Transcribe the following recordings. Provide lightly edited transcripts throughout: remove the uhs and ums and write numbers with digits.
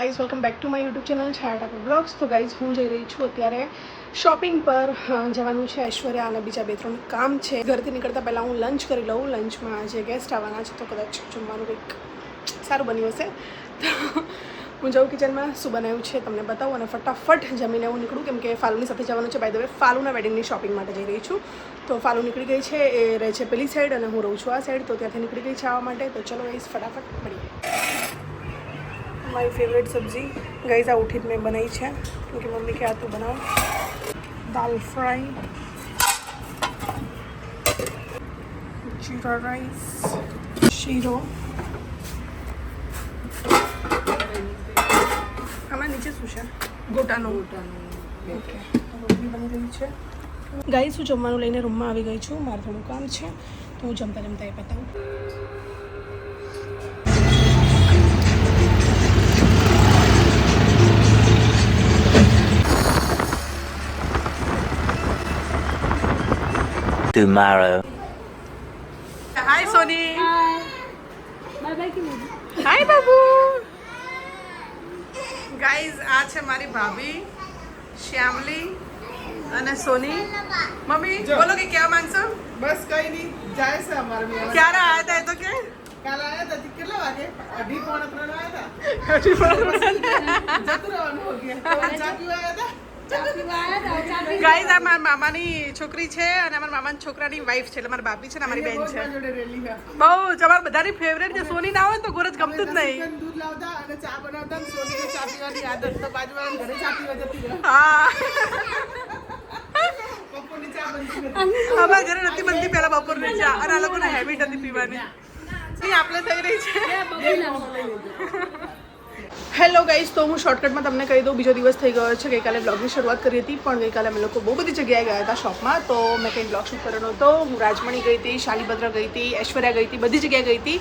Guys welcome back to my YouTube channel Chhaya Thakor blogs. તો guys હું જઈ રહી છું અત્યારે શોપિંગ પર. જવાનું છે ઐશ્વર્યા અને બીજા 2-3 કામ છે. ઘરથી નીકળતા પહેલાં હું લંચ કરી લઉં. લંચમાં આજે ગેસ્ટ આવવાના છે તો કદાચ જમવાનું કંઈક સારું બન્યું હશે. તો હું જાઉં કિચનમાં, શું બનાવ્યું છે તમને બતાવું અને ફટાફટ જમીને હું નીકળું, કેમ કે ફાલુની સાથે જવાનું છે. બાય ધ વે ફાલુના વેડિંગની શોપિંગ માટે જઈ રહી છું. તો ફાલુ નીકળી ગઈ છે, એ રહે છે પેલી સાઈડ અને હું રહું છું આ સાઈડ. તો ત્યાંથી નીકળી ગઈ છે આવવા માટે. તો ચલો ગાઈઝ ફટાફટ મળીએ. મારી ફેવરેટ સબ્જી ગાઈઝ આ ઉઠી મેં બનાવી છે, क्योंकि मम्मी के हाथों बनाओ. दाल फ्राई, जीरा राइस, शीरो. આમાં નીચે શું છે? ગોટાનો. ઓકે, રોટલી બની ગઈ છે. ગાઈઝ હું જમવાનું લઈને રૂમમાં આવી ગઈ છું. મારે થોડું કામ છે તો હું જમતા જમતા એ બતાવું. Tomorrow. Hi Sony. Hi. Bye bye Kimi. Hi Babu. Guys આ છે મારી ભાભી શ્યામલી અને સોની. મમ્મી બોલો કે क्या मांगसो? बस कहीं नहीं जाए से हमारे में ક્યારે આયા હતા? એ તો કે कल आया था कितना वागे 2:30 आया था હજી પણ जतु रवाना हो गया तो चा पीवा आया था ગાઈઝ આ મારા મામાની છોકરી છે અને અમારા મામાના છોકરાની વાઈફ છે, એટલે મારી ભાભી છે ને અમારી બેન છે. जोड़े रेली में બહુ જ અમારી બધાની ફેવરેટ છે. સોની ના હોય તો ગોરજ ગમતું જ નહીં. दूध लावता અને ચા બનાવતા અને સોની ને ચા પીવાની આદત તો બાજુવાળા ઘરે ચા પીવા જતી રહે. હા બપોરની ચા બનતી નથી. અમારા ઘરે નથી બનતી પહેલા બપોરની ચા, અને આ લોકોને હેબિટ હતી પીવાની. નહીં આપણે થઈ રહી છે. હેલો ગાઈઝ, તો હું શોર્ટકટમાં તમને કહી દઉં. બીજો દિવસ થઈ ગયો છે. ગઈકાલે બ્લોગની શરૂઆત કરી હતી, પણ ગઈકાલે અમે લોકો બહુ બધી જગ્યાએ ગયા હતા શોપમાં. તો મેં કંઈ બ્લોગ શૂટ કર્યો નહોતો. હું રાજમણી ગઈ હતી, શાલીભદ્ર ગઈ હતી, ઐશ્વર્યા ગઈ હતી, બધી જગ્યાએ ગઈ હતી.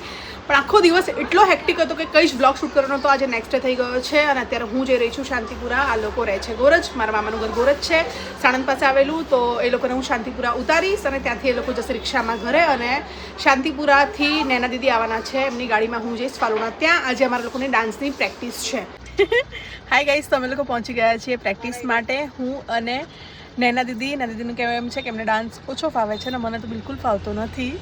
પણ આખો દિવસ એટલો હેક્ટિક હતો કે કંઈ જ બ્લોગ શૂટ કર્યો નહોતો. આજે નેક્સ્ટ ડે થઈ ગયો છે અને અત્યારે હું જઈ રહી છું શાંતિપુરા. આ લોકો રહે છે ગોરજ, મારા મામાનું ઘર ગોરજ છે, સાણંદ પાસે આવેલું. તો એ લોકોને હું શાંતિપુરા ઉતારીશ અને ત્યાંથી એ લોકો જશે રિક્ષામાં ઘરે. અને શાંતિપુરાથી નૈના દીદી આવવાના છે, એમની ગાડીમાં હું જઈશ ફાલુના ત્યાં. આજે અમારા લોકોની ડાન્સની પ્રેક્ટિસ છે. હાય ગાઈઝ, તો અમે લોકો પહોંચી ગયા છીએ પ્રેક્ટિસ માટે. હું અને નૈના દીદીનું કહેવાય એમ છે કે એમને ડાન્સ ઓછો ફાવે છે ને મને તો બિલકુલ ફાવતો નથી.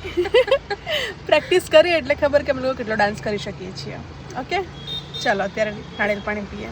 પ્રેક્ટિસ કરીએ એટલે ખબર કે અમે લોકો કેટલો ડાન્સ કરી શકીએ છીએ. ઓકે ચાલો અત્યારે નાળિયેર પાણી પીએ.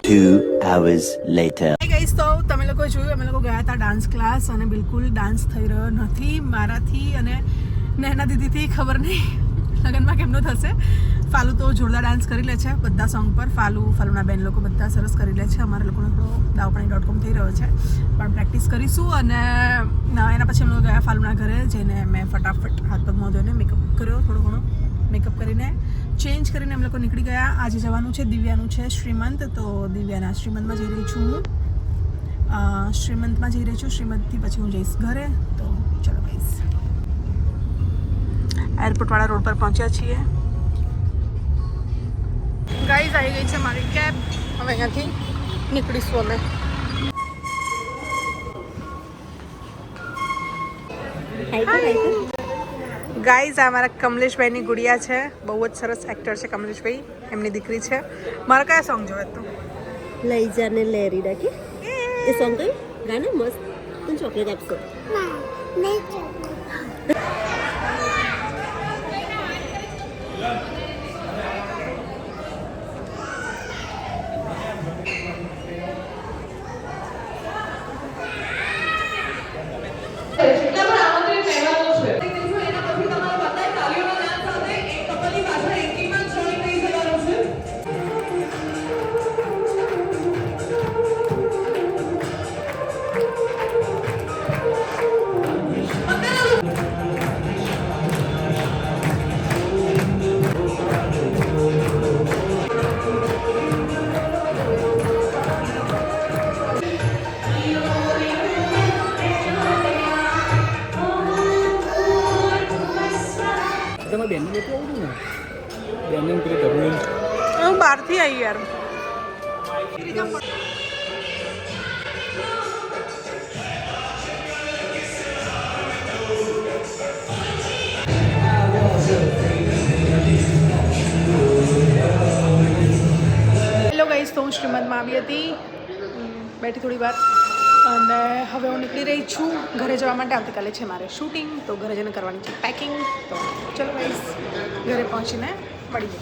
Two hours later. ગાઈઝ, તો તમે લોકો જોયું અમે લોકો ગયા હતા ડાન્સ ક્લાસ અને બિલકુલ ડાન્સ થઈ રહ્યો નથી મારાથી અને નૈના દીદીથી. ખબર નહીં લગ્નમાં કેમનો થશે. ફાલુ તો જોરદાર ડાન્સ કરી લે છે બધા સોંગ પર. ફાલુના બેન લોકો બધા સરસ કરી લે છે. અમારા લોકોનો થોડો દાવપાણી.com થઈ રહ્યો છે, પણ પ્રેક્ટિસ કરીશું. અને એના પછી અમે લોકો ગયા ફાલુના ઘરે જઈને મેં ફટાફટ હાથ પગ મોં ધોઈને મેકઅપ કર્યો, થોડો ઘણો મેકઅપ કરીને ચેન્જ કરીને અમે લોકો નીકળી ગયા. આજે જવાનું છે દિવ્યાનું છે શ્રીમંત. તો દિવ્યાના શ્રીમંતમાં જઈ રહી છું હું. શ્રીમંતમાં જઈ રહી છું. શ્રીમંતથી પછી હું જઈશ ઘરે. તો ચલો ગાઈઝ. એરપોર્ટવાળા રોડ પર પહોંચ્યા છીએ. ગાઈઝ આવી ગઈ છે મારી કેબ. હવે અહીંયાથી નીકળીશું અમે. ગાઈઝ આ મારા કમલેશભાઈની ગુડિયા છે. બહુ જ સરસ એક્ટર છે કમલેશભાઈ. એમની દીકરી છે. મારા કયા સોંગ જોવે તું? લઈ જાને લેરી રાખી એ સોંગ કયું ગાના મસ્ત તને ચોકલેટ આપશો હું બહારથી આવી યાર. હેલો ગાઈઝ, તો હું શ્રીમદમાં આવી હતી, બેઠી થોડી વાર અને હવે હું નીકળી રહી છું ઘરે જવા માટે. આવતીકાલે છે મારે શૂટિંગ, તો ઘરે જઈને કરવાની છે પેકિંગ. તો ચલો ગાઈઝ, ઘરે પહોંચીને મળીએ.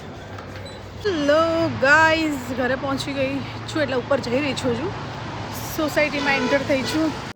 હેલો ગાઈઝ, ઘરે પહોંચી ગઈ છું એટલે ઉપર જઈ રહી છું. હજુ સોસાયટીમાં એન્ટર થઈ છું.